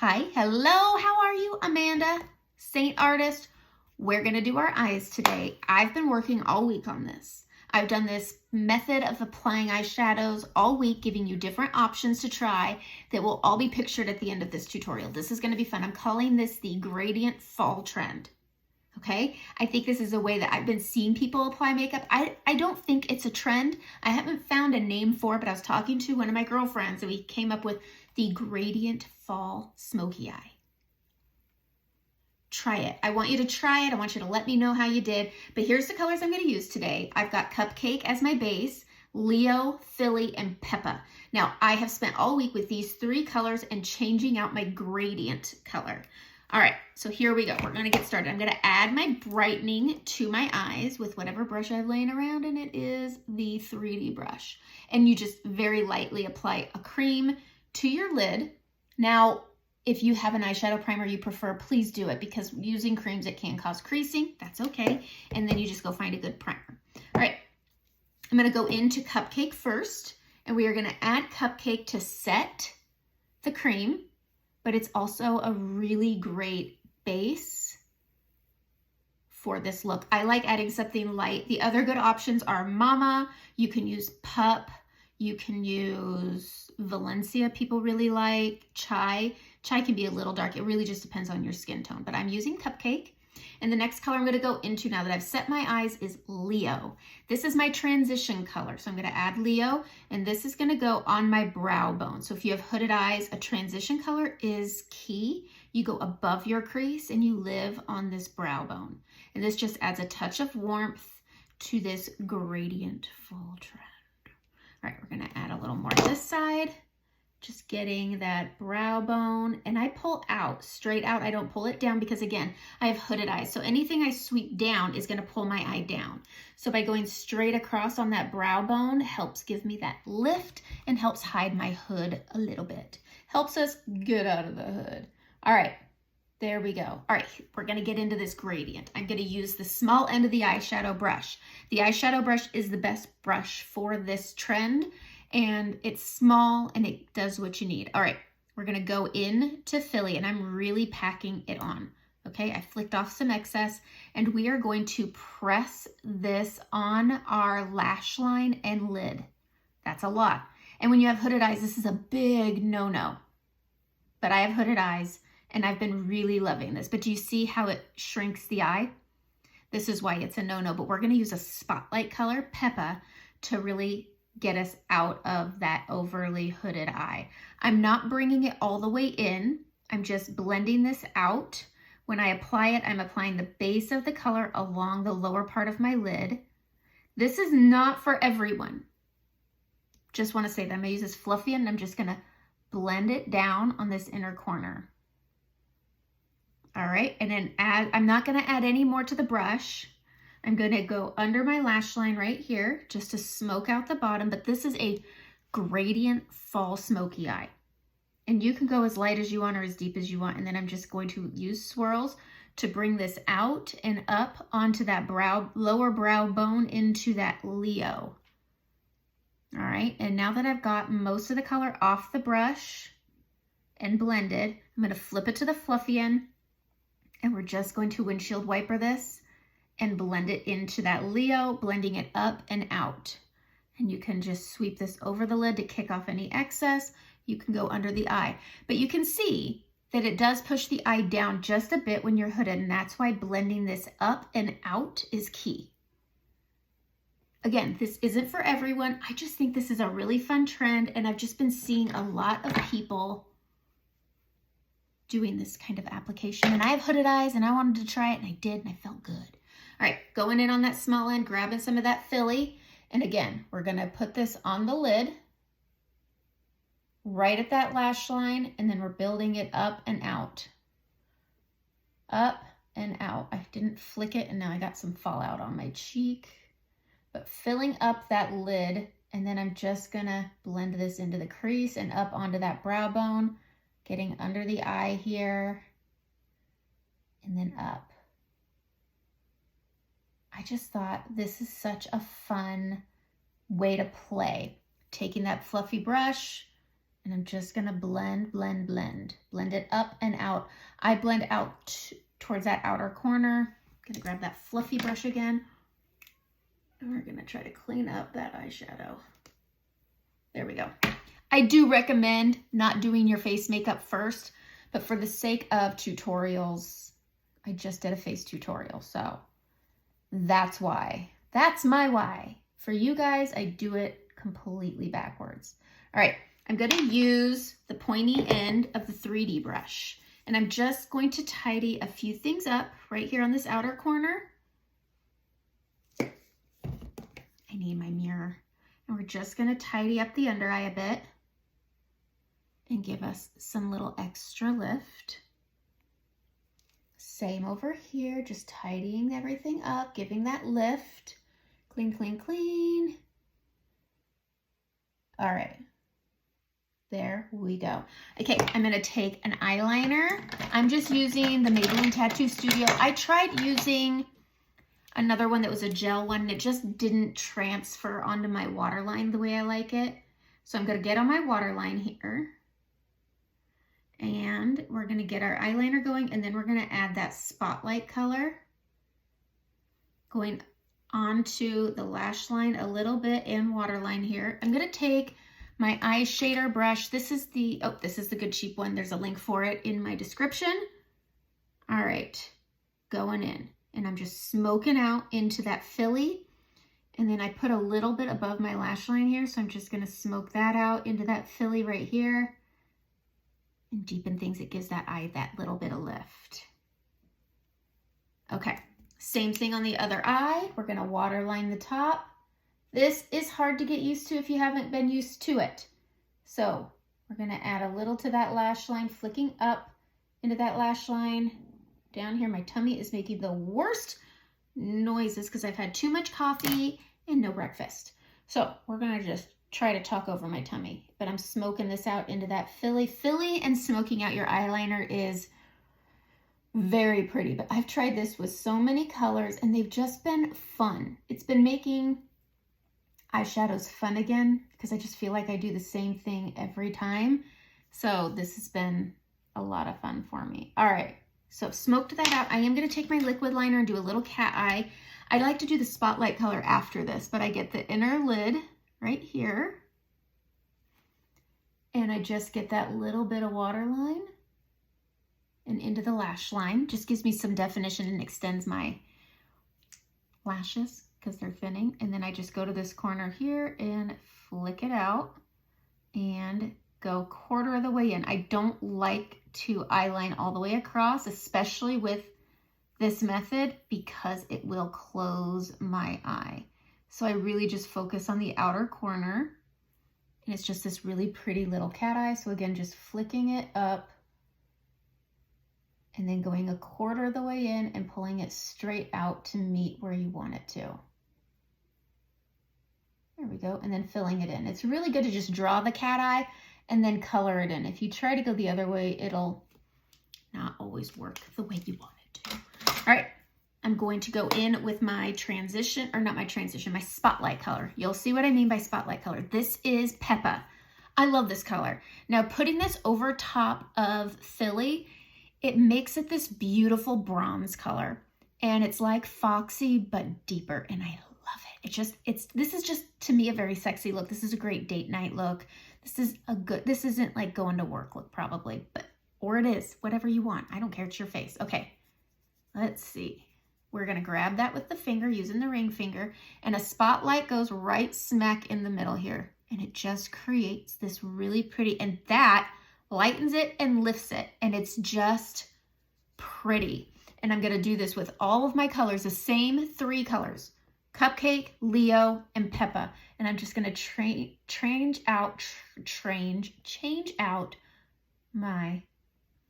Hi, hello, how are you? Amanda, Seint artist. We're gonna do our eyes today. I've been working all week on this. I've done this method of applying eyeshadows all week, giving you different options to try that will all be pictured at the end of this tutorial. This is gonna be fun. I'm calling this the gradient fall trend. Okay, I think this is a way that I've been seeing people apply makeup. I don't think it's a trend. I haven't found a name for it, but I was talking to one of my girlfriends and we came up with the gradient fall smoky eye. Try it. I want you to try it. I want you to let me know how you did. But here's the colors I'm going to use today. I've got Cupcake as my base, Leo, Philly, and Peppa. Now, I have spent all week with these three colors and changing out my gradient color. All right, so here we go. We're going to get started. I'm going to add my brightening to my eyes with whatever brush I have laying around, and it is the 3D brush. And you just very lightly apply a cream to your lid. Now, if you have an eyeshadow primer you prefer, please do it, because using creams, it can cause creasing. That's okay. And then you just go find a good primer. All right, I'm going to go into Cupcake first, and we are going to add Cupcake to set the cream, but it's also a really great base for this look. I like adding something light. The other good options are Mama. You can use Pup. You can use Valencia, people really like. Chai. Chai can be a little dark. It really just depends on your skin tone, but I'm using Cupcake. And the next color I'm going to go into now that I've set my eyes is Leo. This is my transition color. So I'm going to add Leo, and this is going to go on my brow bone. So if you have hooded eyes, a transition color is key. You go above your crease and you live on this brow bone. And this just adds a touch of warmth to this gradient fall trend. All right, we're going to add a little more this side. Just getting that brow bone, and I pull out, straight out. I don't pull it down because, again, I have hooded eyes. So anything I sweep down is going to pull my eye down. So by going straight across on that brow bone helps give me that lift and helps hide my hood a little bit. Helps us get out of the hood. All right, there we go. All right, we're going to get into this gradient. I'm going to use the small end of the eyeshadow brush. The eyeshadow brush is the best brush for this trend, and it's small and it does what you need. All right, we're gonna go in to Philly, and I'm really packing it on. Okay, I flicked off some excess, and we are going to press this on our lash line and lid. That's a lot. And when you have hooded eyes, this is a big no-no. But I have hooded eyes and I've been really loving this. But do you see how it shrinks the eye? This is why it's a no-no, but we're gonna use a spotlight color, Peppa, to really get us out of that overly hooded eye. I'm not bringing it all the way in. I'm just blending this out. When I apply it, I'm applying the base of the color along the lower part of my lid. This is not for everyone. Just want to say that I'm going to use this fluffy, and I'm just going to blend it down on this inner corner. All right, and then I'm not going to add any more to the brush. I'm going to go under my lash line right here just to smoke out the bottom, but this is a gradient fall smoky eye. And you can go as light as you want or as deep as you want. And then I'm just going to use swirls to bring this out and up onto that lower brow bone into that Leo. All right, and now that I've got most of the color off the brush and blended, I'm going to flip it to the fluffy end, and we're just going to windshield wiper this and blend it into that Leo, blending it up and out. And you can just sweep this over the lid to kick off any excess. You can go under the eye. But you can see that it does push the eye down just a bit when you're hooded, and that's why blending this up and out is key. Again, this isn't for everyone. I just think this is a really fun trend, and I've just been seeing a lot of people doing this kind of application. And I have hooded eyes, and I wanted to try it, and I did, and I felt good. All right, going in on that small end, grabbing some of that Philly. And again, we're gonna put this on the lid, right at that lash line, and then we're building it up and out. Up and out. I didn't flick it, and now I got some fallout on my cheek. But filling up that lid, and then I'm just gonna blend this into the crease and up onto that brow bone, getting under the eye here, and then up. I just thought this is such a fun way to play. Taking that fluffy brush, And I'm just gonna blend, blend, blend. Blend it up and out. I blend out towards that outer corner. Gonna grab that fluffy brush again. And we're gonna try to clean up that eyeshadow. There we go. I do recommend not doing your face makeup first, but for the sake of tutorials, I just did a face tutorial, so that's why. That's my why. For you guys, I do it completely backwards. All right, I'm gonna use the pointy end of the 3D brush, and I'm just going to tidy a few things up right here on this outer corner. I need my mirror. And we're just gonna tidy up the under eye a bit and give us some little extra lift. Same over here, just tidying everything up, giving that lift. Clean, clean, clean. All right, there we go. Okay, I'm gonna take an eyeliner. I'm just using the Maybelline Tattoo Studio. I tried using another one that was a gel one, and it just didn't transfer onto my waterline the way I like it. So I'm gonna get on my waterline here, and we're gonna get our eyeliner going, and then we're gonna add that spotlight color going onto the lash line a little bit and waterline here. I'm gonna take my eyeshadow brush. This is the good cheap one. There's a link for it in my description. All right, going in, and I'm just smoking out into that filly. And then I put a little bit above my lash line here, so I'm just gonna smoke that out into that filly right here and deepen things. It gives that eye that little bit of lift. Okay, same thing on the other eye. We're gonna waterline the top. This is hard to get used to if you haven't been used to it. So we're gonna add a little to that lash line, flicking up into that lash line. Down here, my tummy is making the worst noises because I've had too much coffee and no breakfast. So we're gonna just try to talk over my tummy, but I'm smoking this out into that filly. Filly and smoking out your eyeliner is very pretty, but I've tried this with so many colors and they've just been fun. It's been making eyeshadows fun again because I just feel like I do the same thing every time. So this has been a lot of fun for me. All right, so smoked that out. I am gonna take my liquid liner and do a little cat eye. I like to do the spotlight color after this, but I get the inner lid right here. And I just get that little bit of waterline and into the lash line. Just gives me some definition and extends my lashes because they're thinning. And then I just go to this corner here and flick it out and go quarter of the way in. I don't like to eyeline all the way across, especially with this method, because it will close my eye. So I really just focus on the outer corner, and it's just this really pretty little cat eye. So again, just flicking it up and then going a quarter of the way in and pulling it straight out to meet where you want it to. There we go, and then filling it in. It's really good to just draw the cat eye and then color it in. If you try to go the other way, it'll not always work the way you want it to. All right, I'm going to go in with my transition, or not my transition, my spotlight color. You'll see what I mean by spotlight color. This is Peppa. I love this color. Now putting this over top of Philly, it makes it this beautiful bronze color. And it's like Foxy, but deeper, and I love it. This is just, to me, a very sexy look. This is a great date night look. This isn't like going to work look probably, or it is, whatever you want. I don't care, it's your face. Okay, let's see. We're gonna grab that with the finger using the ring finger, and a spotlight goes right smack in the middle here. And it just creates this really pretty, and that lightens it and lifts it, and it's just pretty. And I'm gonna do this with all of my colors, the same 3 colors: Cupcake, Leo, and Peppa. And I'm just gonna change out my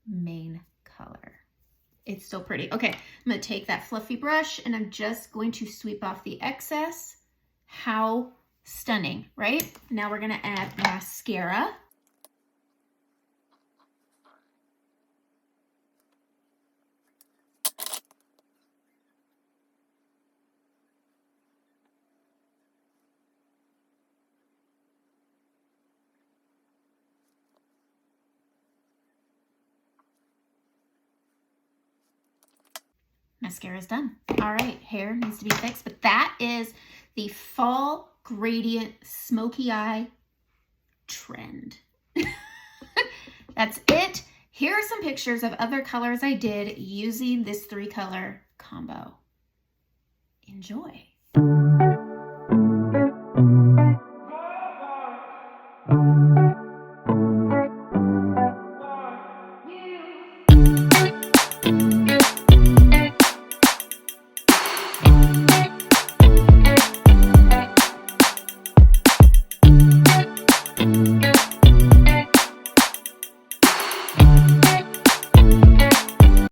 main color. It's so pretty. Okay, I'm gonna take that fluffy brush and I'm just going to sweep off the excess. How stunning, right? Now we're gonna add mascara. mascara's done. All right, hair needs to be fixed, but that is the fall gradient smoky eye trend. That's it. Here are some pictures of other colors I did using this 3-color combo. Enjoy.